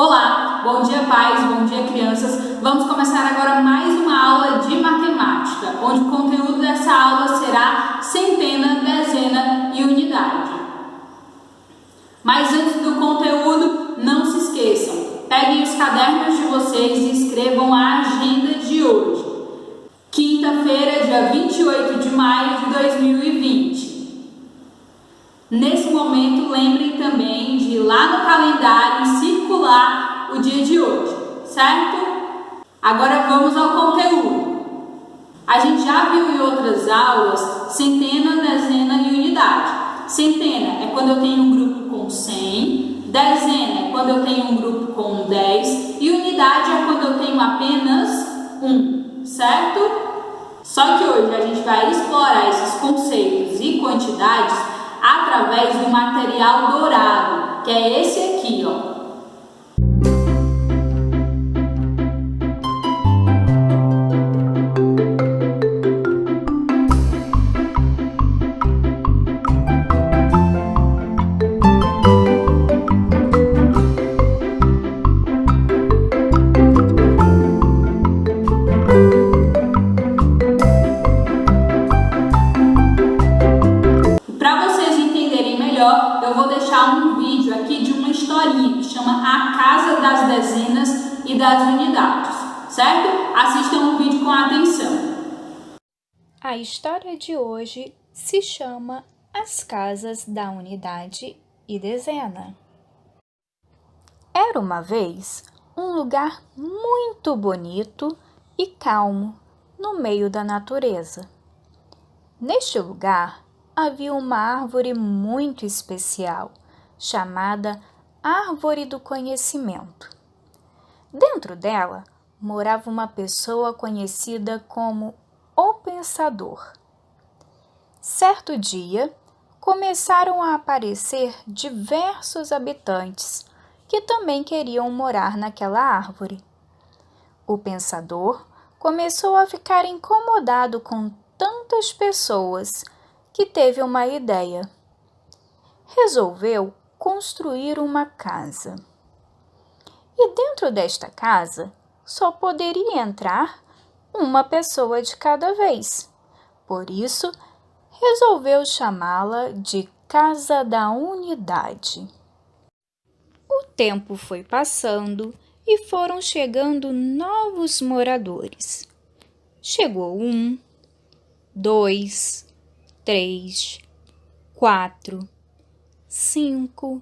Olá, bom dia pais, bom dia crianças. Vamos começar agora mais uma aula de matemática, onde o conteúdo dessa aula será centena, dezena e unidade. Mas antes do conteúdo, não se esqueçam, peguem os cadernos de vocês e escrevam a agenda de hoje. Quinta-feira, dia 28 de maio de 2020. Nesse momento, lembrem também de ir lá no calendário e circular o dia de hoje, certo? Agora vamos ao conteúdo. A gente já viu em outras aulas centena, dezena e unidade. Centena é quando eu tenho um grupo com 100, dezena é quando eu tenho um grupo com 10 e unidade é quando eu tenho apenas 1, certo? Só que hoje a gente vai explorar esses conceitos e quantidades através do material dourado, que é esse aqui, ó. Eu vou deixar um vídeo aqui de uma historinha que chama A Casa das Dezenas e das Unidades, certo? Assistam o vídeo com atenção. A história de hoje se chama As Casas da Unidade e Dezena. Era uma vez um lugar muito bonito e calmo no meio da natureza. Neste lugar, havia uma árvore muito especial, chamada Árvore do Conhecimento. Dentro dela, morava uma pessoa conhecida como o Pensador. Certo dia, começaram a aparecer diversos habitantes que também queriam morar naquela árvore. O Pensador começou a ficar incomodado com tantas pessoas que teve uma ideia. Resolveu construir uma casa. E dentro desta casa só poderia entrar uma pessoa de cada vez. Por isso, resolveu chamá-la de Casa da Unidade. O tempo foi passando e foram chegando novos moradores. Chegou 1, 2, 3, 4, 5,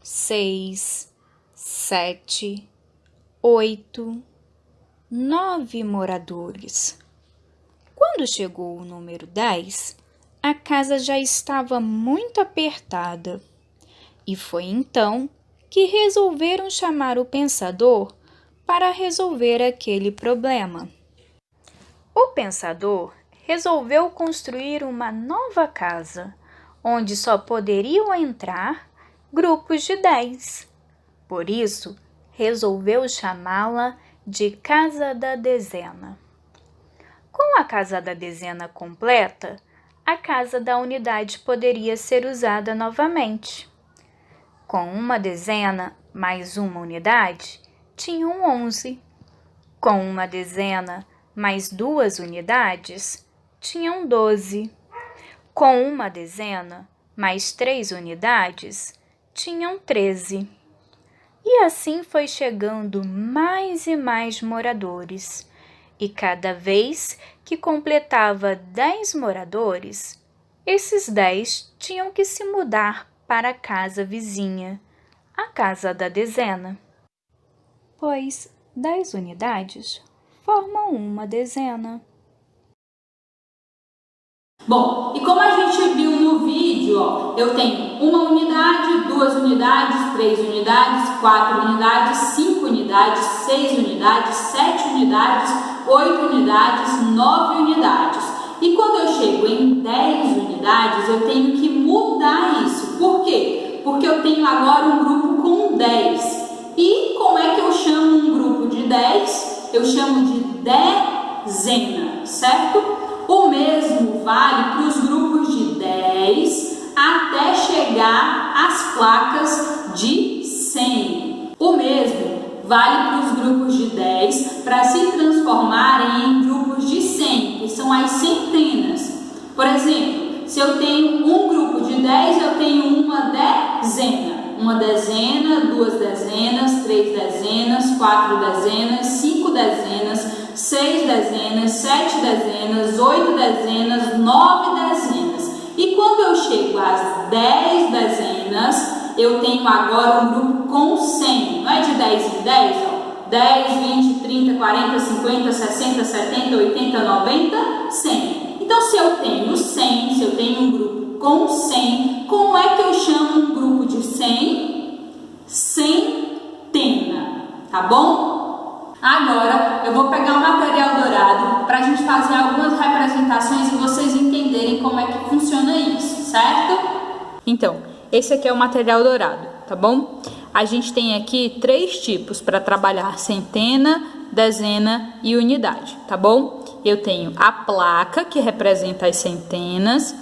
6, 7, 8, 9 moradores. Quando chegou o número 10, a casa já estava muito apertada e foi então que resolveram chamar o Pensador para resolver aquele problema. O Pensador resolveu construir uma nova casa, onde só poderiam entrar grupos de 10. Por isso, resolveu chamá-la de Casa da Dezena. Com a Casa da Dezena completa, a Casa da Unidade poderia ser usada novamente. Com uma dezena mais uma unidade, tinham 11. Com uma dezena mais 2 unidades, tinham 12. Com uma dezena, mais 3 unidades, tinham 13. E assim foi chegando mais e mais moradores. E cada vez que completava 10 moradores, esses 10 tinham que se mudar para a casa vizinha, a Casa da Dezena. Pois 10 unidades formam uma dezena. Bom, e como a gente viu no vídeo, ó, eu tenho uma unidade, 2 unidades, 3 unidades, 4 unidades, 5 unidades, 6 unidades, 7 unidades, 8 unidades, 9 unidades. E quando eu chego em 10 unidades, eu tenho que mudar isso. Por quê? Porque eu tenho agora um grupo com 10. E como é que eu chamo um grupo de 10? Eu chamo de dezena, certo? O mesmo vale para os grupos de 10 até chegar às placas de 100. O mesmo vale para os grupos de 10 para se transformarem em grupos de 100, que são as centenas. Por exemplo, se eu tenho um grupo de 10, eu tenho uma dezena. Uma dezena, 2 dezenas, 3 dezenas, 4 dezenas, 5 dezenas, 6 dezenas, 7 dezenas, 8 dezenas, 9 dezenas. E quando eu chego às 10 dezenas, eu tenho agora um grupo com 100. Não é de 10 em 10, ó. 10, 20, 30, 40, 50, 60, 70, 80, 90, 100. Então, se eu tenho 100, se eu tenho um grupo com 100, como é que eu chamo um grupo de 100? Centena, tá bom? Agora, eu vou pegar o material dourado para a gente fazer algumas representações e vocês entenderem como é que funciona isso, certo? Então, esse aqui é o material dourado, tá bom? A gente tem aqui 3 tipos para trabalhar: centena, dezena e unidade, tá bom? Eu tenho a placa, que representa as centenas,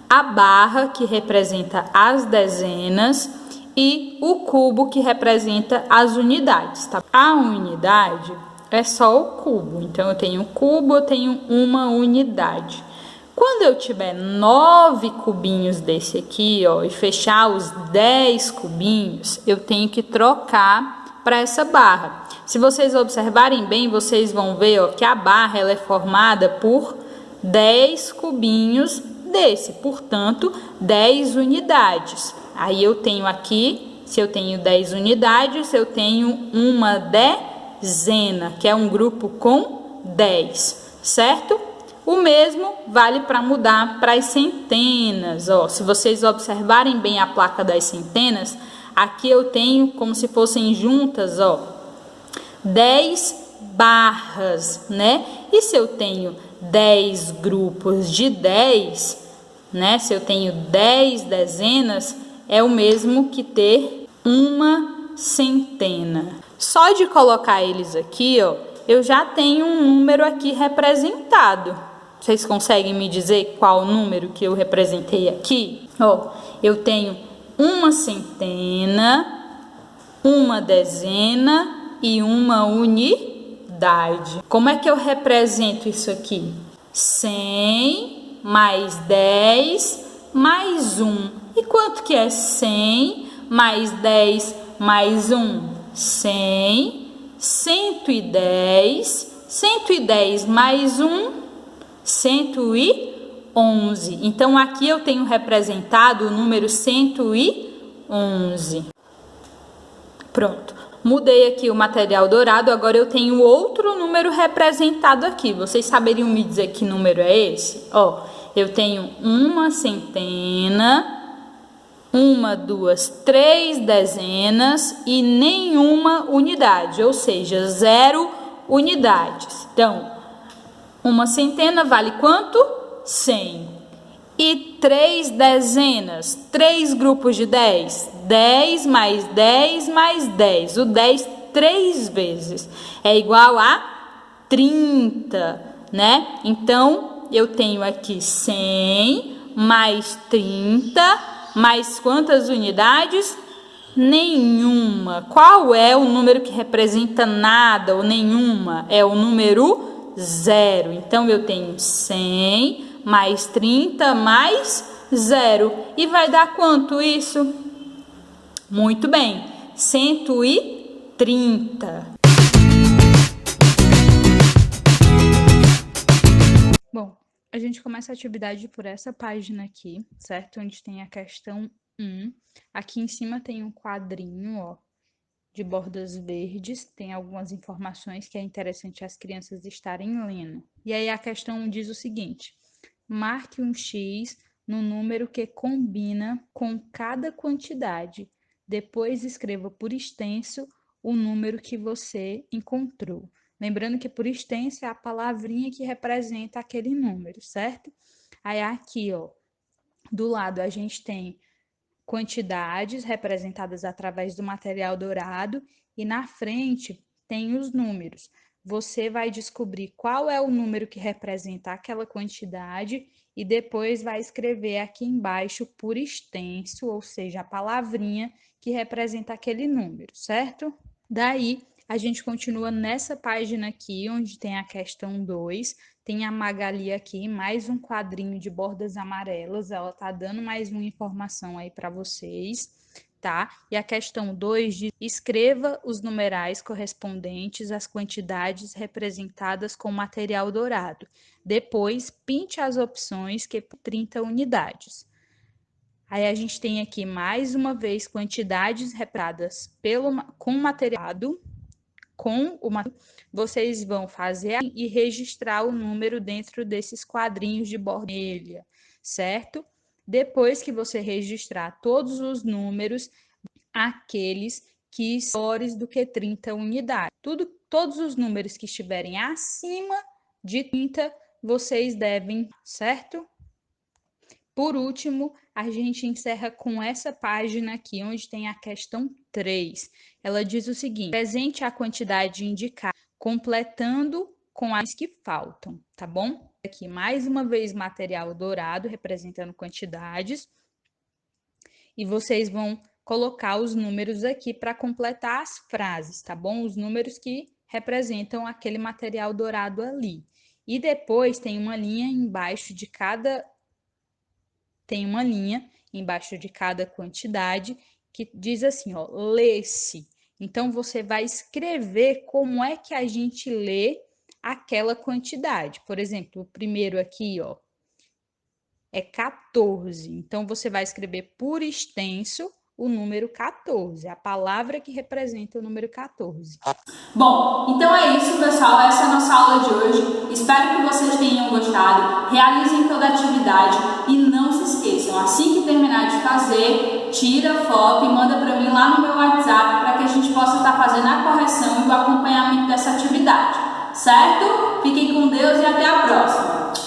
a barra, que representa as dezenas, e o cubo, que representa as unidades, tá? A unidade é só o cubo, então eu tenho um cubo, eu tenho uma unidade. Quando eu tiver 9 cubinhos desse aqui, ó, e fechar os 10 cubinhos, eu tenho que trocar para essa barra. Se vocês observarem bem, vocês vão ver, ó, que a barra ela é formada por 10 cubinhos desse, portanto, 10 unidades. Aí eu tenho aqui, se eu tenho 10 unidades, eu tenho uma dezena, que é um grupo com 10, certo? O mesmo vale para mudar para as centenas. Ó, se vocês observarem bem a placa das centenas, aqui eu tenho como se fossem juntas, ó, 10 barras, né? E se eu tenho 10 grupos de 10, né? Se eu tenho 10 dezenas, é o mesmo que ter uma centena. Só de colocar eles aqui, ó, eu já tenho um número aqui representado. Vocês conseguem me dizer qual número que eu representei aqui? Ó, eu tenho uma centena, uma dezena e uma unidade. Como é que eu represento isso aqui? 100 mais 10 mais 1. E quanto que é 100 mais 10 mais 1? 100, 110, 110 mais 1, 111. Então, aqui eu tenho representado o número 111. Pronto. Mudei aqui o material dourado, agora eu tenho outro número representado aqui. Vocês saberiam me dizer que número é esse? Ó, eu tenho uma centena, 1, 2, 3 dezenas e nenhuma unidade, ou seja, 0 unidades. Então, uma centena vale quanto? 100. E 3 dezenas, 3 grupos de 10. 10 mais 10 mais 10. O 10 3 vezes é igual a 30, né? Então, eu tenho aqui 100 mais 30, mais quantas unidades? Nenhuma. Qual é o número que representa nada ou nenhuma? É o número 0. Então, eu tenho 100 mais 30 mais 0. E vai dar quanto isso? Muito bem, 130. Bom, a gente começa a atividade por essa página aqui, certo? Onde tem a questão 1. Aqui em cima tem um quadrinho, ó, de bordas verdes, tem algumas informações que é interessante as crianças estarem lendo. E aí a questão diz o seguinte: marque um X no número que combina com cada quantidade. Depois escreva por extenso o número que você encontrou. Lembrando que por extenso é a palavrinha que representa aquele número, certo? Aí aqui, ó, do lado a gente tem quantidades representadas através do material dourado e na frente tem os números. Você vai descobrir qual é o número que representa aquela quantidade e depois vai escrever aqui embaixo por extenso, ou seja, a palavrinha que representa aquele número, certo? Daí A gente continua nessa página aqui, onde tem a questão 2. Tem a Magali aqui, mais um quadrinho de bordas amarelas. Ela tá dando mais uma informação aí para vocês, tá? E a questão 2 diz: escreva os numerais correspondentes às quantidades representadas com material dourado. Depois, pinte as opções que 30 unidades. Aí a gente tem aqui mais uma vez quantidades representadas com material vocês vão fazer e registrar o número dentro desses quadrinhos de borda vermelha, certo? Depois que você registrar todos os números, aqueles que são maiores do que 30 unidades. Todos os números que estiverem acima de 30, vocês devem, certo? Por último, a gente encerra com essa página aqui, onde tem a questão 3. Ela diz o seguinte: presente a quantidade indicada, completando com as que faltam, tá bom? Aqui, mais uma vez, material dourado, representando quantidades. E vocês vão colocar os números aqui para completar as frases, tá bom? Os números que representam aquele material dourado ali. E depois tem uma linha embaixo de cada quantidade que diz assim, ó, lê-se. Então, você vai escrever como é que a gente lê aquela quantidade. Por exemplo, o primeiro aqui, ó, é 14. Então, você vai escrever por extenso o número 14, a palavra que representa o número 14. Bom, então é isso, pessoal. Essa é a nossa aula de hoje. Espero que vocês tenham gostado. Realizem toda a atividade e não se esqueçam, assim que terminar de fazer, tira foto e manda para mim lá no meu WhatsApp para que a gente possa estar fazendo a correção e o acompanhamento dessa atividade, certo? Fiquem com Deus e até a próxima!